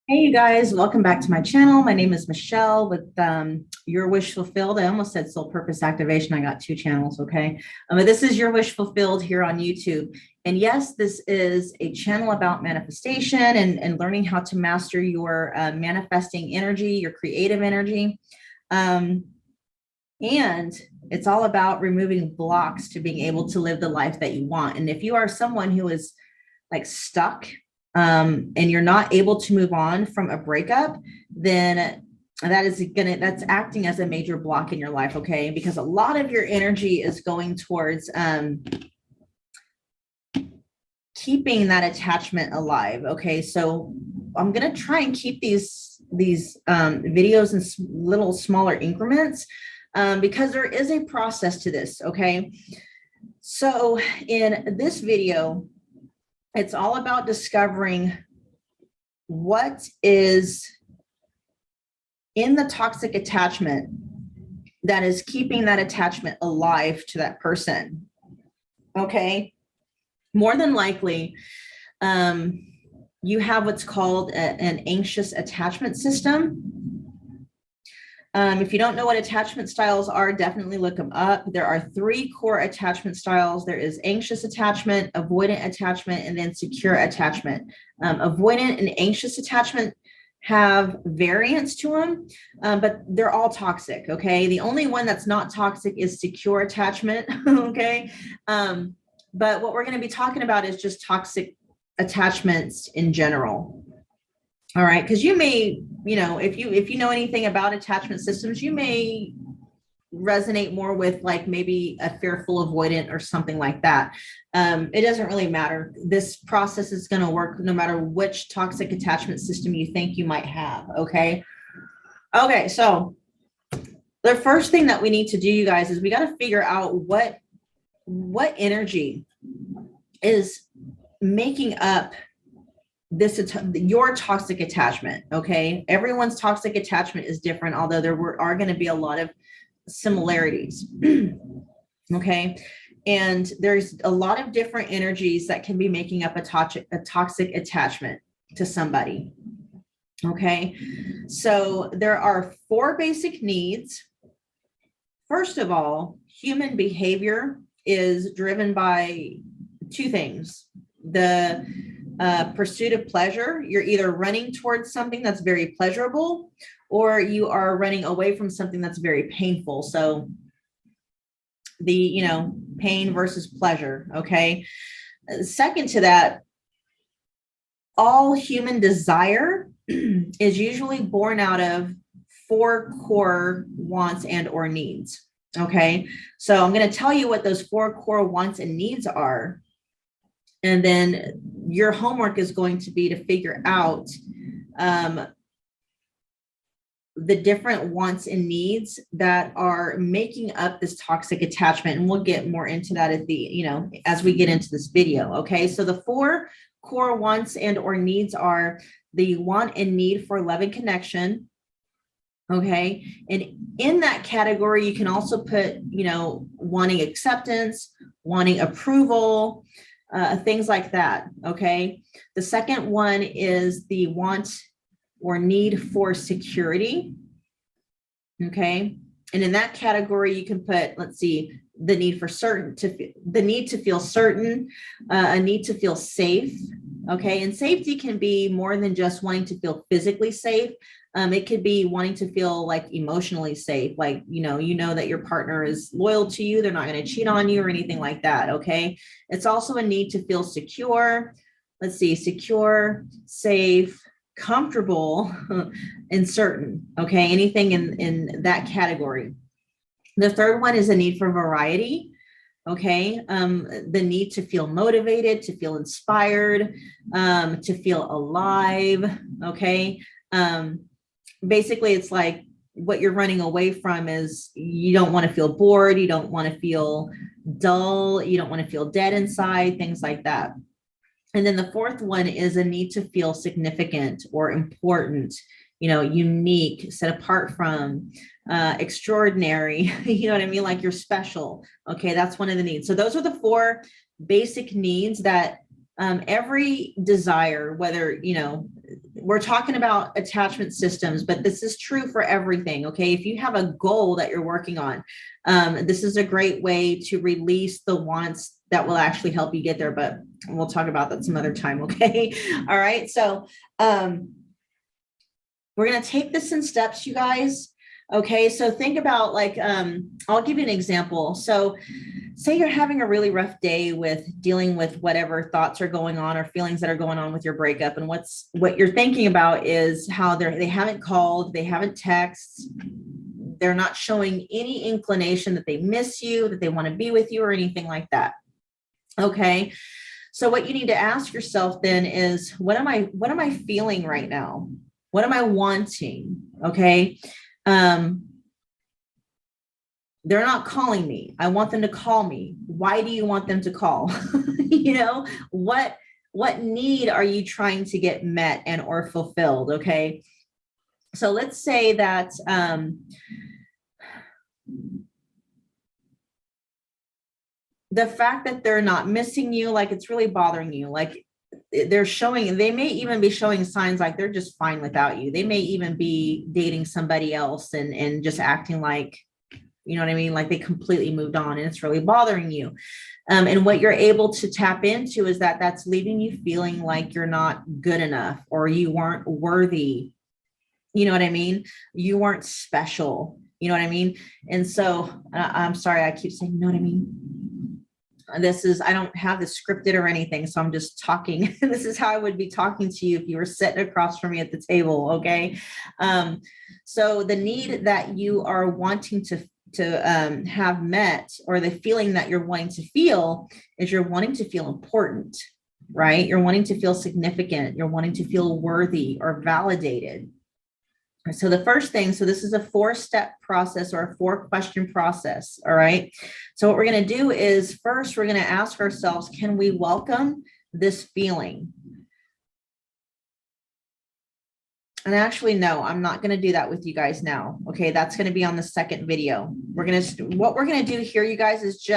Hey, you guys, welcome back to my channel. My name is Michelle with Your Wish Fulfilled. I almost said Soul Purpose Activation. I got two channels, okay? But this is Your Wish Fulfilled here on YouTube. And yes, this is a channel about manifestation and learning how to master your manifesting energy, your creative energy. And it's all about removing blocks to being able to live the life that you want. And if you are someone who is like stuck and you're not able to move on from a breakup, then that's acting as a major block in your life, okay? Because a lot of your energy is going towards keeping that attachment alive, okay? So I'm gonna try and keep these videos in little smaller increments because there is a process to this, okay? So in this video, it's all about discovering what is in the toxic attachment that is keeping that attachment alive to that person. Okay. More than likely, you have what's called an anxious attachment system. If you don't know what attachment styles are, definitely look them up. There are three core attachment styles. There is anxious attachment, avoidant attachment, and then secure attachment. Avoidant and anxious attachment have variants to them, but they're all toxic, okay? The only one that's not toxic is secure attachment, okay? But what we're gonna be talking about is just toxic attachments in general. All right, because you may, if you know anything about attachment systems, you may resonate more with like maybe a fearful avoidant or something like that. It doesn't really matter. This process is going to work no matter which toxic attachment system you think you might have. Okay. Okay. So the first thing that we need to do, you guys, is we got to figure out what energy is making up your toxic attachment. Okay. Everyone's toxic attachment is different, although there are going to be a lot of similarities. Okay. And there's a lot of different energies that can be making up a toxic attachment to somebody. Okay. So there are four basic needs. First of all, human behavior is driven by two things. The pursuit of pleasure. You're either running towards something that's very pleasurable, or you are running away from something that's very painful. So the, pain versus pleasure. Okay. Second to that, all human desire is usually born out of four core wants and or needs. Okay. So I'm going to tell you what those four core wants and needs are. And then your homework is going to be to figure out the different wants and needs that are making up this toxic attachment. And we'll get more into that at the, as we get into this video. Okay. So the four core wants and or needs are the want and need for love and connection. Okay. And in that category, you can also put, wanting acceptance, wanting approval, things like that. Okay. The second one is the want or need for security. Okay. And in that category, you can put, let's see, the need for the need to feel certain, a need to feel safe. Okay. And safety can be more than just wanting to feel physically safe. It could be wanting to feel like emotionally safe, like, that your partner is loyal to you. They're not going to cheat on you or anything like that. Okay. It's also a need to feel secure. Let's see, secure, safe, comfortable, and certain. Okay. Anything in that category. The third one is a need for variety. Okay. The need to feel motivated, to feel inspired, to feel alive. Okay. Basically, it's like what you're running away from is you don't want to feel bored. You don't want to feel dull. You don't want to feel dead inside, things like that. And then the fourth one is a need to feel significant or important, unique, set apart from, extraordinary, you know what I mean? Like you're special. Okay. That's one of the needs. So those are the four basic needs that every desire, whether, we're talking about attachment systems, but this is true for everything. Okay. If you have a goal that you're working on, this is a great way to release the wants that will actually help you get there, but we'll talk about that some other time. Okay. All right. So, we're going to take this in steps, you guys. Okay. So think about like, I'll give you an example. So say you're having a really rough day with dealing with whatever thoughts are going on or feelings that are going on with your breakup. And what you're thinking about is how they haven't called, they haven't texted, they're not showing any inclination that they miss you, that they want to be with you or anything like that. Okay. So what you need to ask yourself then is, what am I feeling right now? What am I wanting? Okay. They're not calling me. I want them to call me. Why do you want them to call? You know, what need are you trying to get met and or fulfilled? Okay. So let's say that, the fact that they're not missing you, like it's really bothering you, like they may even be showing signs like they're just fine without you. They may even be dating somebody else and just acting like, you know what I mean? Like they completely moved on and it's really bothering you. And what you're able to tap into is that that's leaving you feeling like you're not good enough or you weren't worthy. You know what I mean? You weren't special. You know what I mean? And so I'm sorry, I keep saying, you know what I mean? I don't have this scripted or anything. So I'm just talking. This is how I would be talking to you if you were sitting across from me at the table. Okay. So the need that you are wanting to have met, or the feeling that you're wanting to feel, is you're wanting to feel important, right? You're wanting to feel significant. You're wanting to feel worthy or validated. So the first thing, so this is a 4-step process or a 4-question process. All right. So what we're going to do is first, we're going to ask ourselves, can we welcome this feeling? And actually, no, I'm not going to do that with you guys now. Okay. That's going to be on the second video. What we're going to do here, you guys, is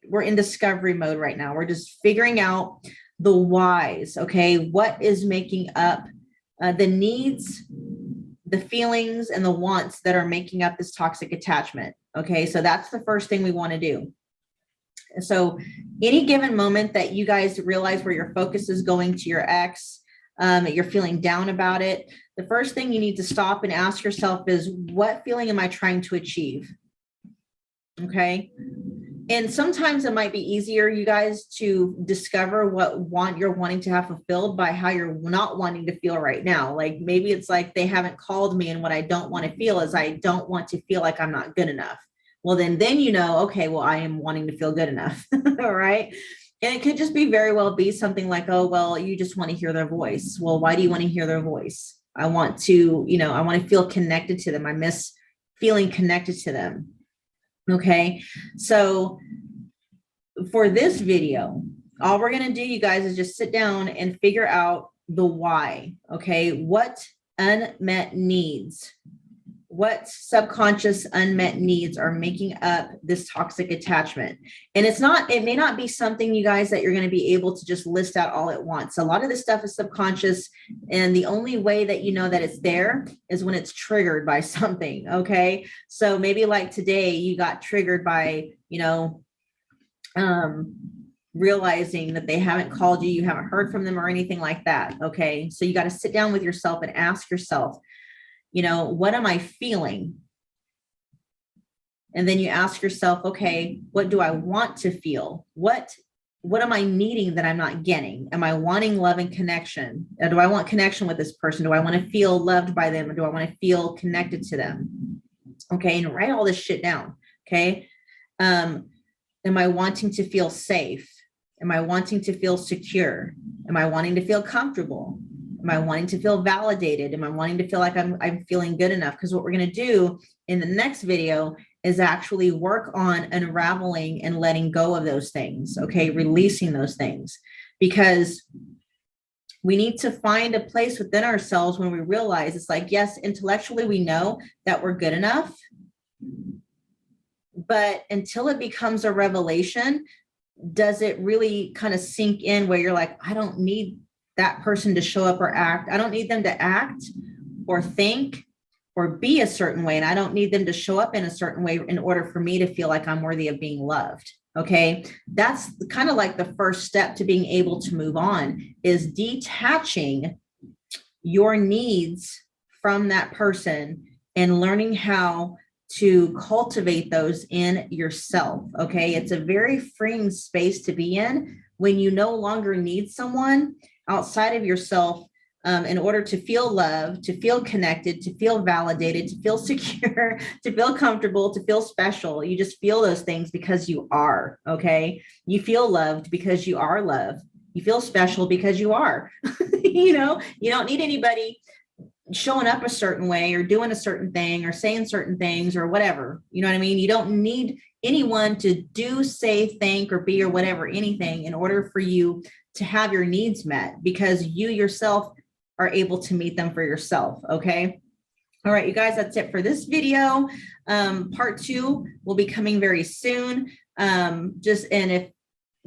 we're in discovery mode right now. We're just figuring out the whys. Okay. What is making up the needs, the feelings and the wants that are making up this toxic attachment. Okay. So that's the first thing we want to do. So any given moment that you guys realize where your focus is going to your ex, you're feeling down about it, the first thing you need to stop and ask yourself is, what feeling am I trying to achieve? Okay. And sometimes it might be easier, you guys, to discover what you're wanting to have fulfilled by how you're not wanting to feel right now. Like maybe it's like they haven't called me, and what I don't want to feel is I don't want to feel like I'm not good enough. Well, then you know, okay, well, I am wanting to feel good enough. All right. And it could just be very well be something like, oh, well, you just want to hear their voice. Well, why do you want to hear their voice? I want to feel connected to them. I miss feeling connected to them. Okay. So for this video, all we're going to do, you guys, is just sit down and figure out the why. Okay. What unmet needs, what subconscious unmet needs are making up this toxic attachment? And it may not be something, you guys, that you're going to be able to just list out all at once. A lot of this stuff is subconscious. And the only way that you know that it's there is when it's triggered by something. Okay. So maybe like today you got triggered by, realizing that they haven't called you, you haven't heard from them or anything like that. Okay. So you got to sit down with yourself and ask yourself, what am I feeling? And then you ask yourself, okay, what do I want to feel? What am I needing that I'm not getting? Am I wanting love and connection? Or do I want connection with this person? Do I want to feel loved by them? Or do I want to feel connected to them? Okay. And write all this shit down. Okay. Am I wanting to feel safe? Am I wanting to feel secure? Am I wanting to feel comfortable? Am I wanting to feel validated? Am I wanting to feel like I'm feeling good enough? Because what we're going to do in the next video is actually work on unraveling and letting go of those things. Okay. Releasing those things, because we need to find a place within ourselves when we realize it's like, yes, intellectually, we know that we're good enough, but until it becomes a revelation, does it really kind of sink in where you're like, I don't need that person to show up or act. I don't need them to act or think or be a certain way. And I don't need them to show up in a certain way in order for me to feel like I'm worthy of being loved. Okay. That's kind of like the first step to being able to move on, is detaching your needs from that person and learning how to cultivate those in yourself. Okay. It's a very freeing space to be in when you no longer need someone outside of yourself in order to feel loved, to feel connected, to feel validated, to feel secure, to feel comfortable, to feel special. You just feel those things because you are. Okay. You feel loved because you are loved. You feel special because you are. You don't need anybody showing up a certain way or doing a certain thing or saying certain things or whatever. You know what I mean? You don't need anyone to do, say, think, or be, or whatever, anything in order for you to have your needs met, because you yourself are able to meet them for yourself. Okay. All right, you guys, that's it for this video. Part 2 will be coming very soon.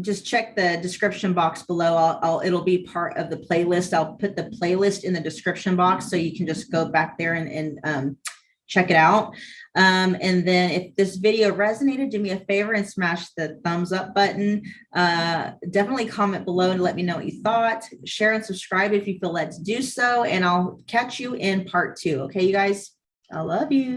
Just check the description box below. It'll be part of the playlist. I'll put the playlist in the description box so you can just go back there and check it out. And then if this video resonated, do me a favor and smash the thumbs up button. Definitely comment below to let me know what you thought. Share and subscribe if you feel led to do so. And I'll catch you in part 2. Okay, you guys, I love you.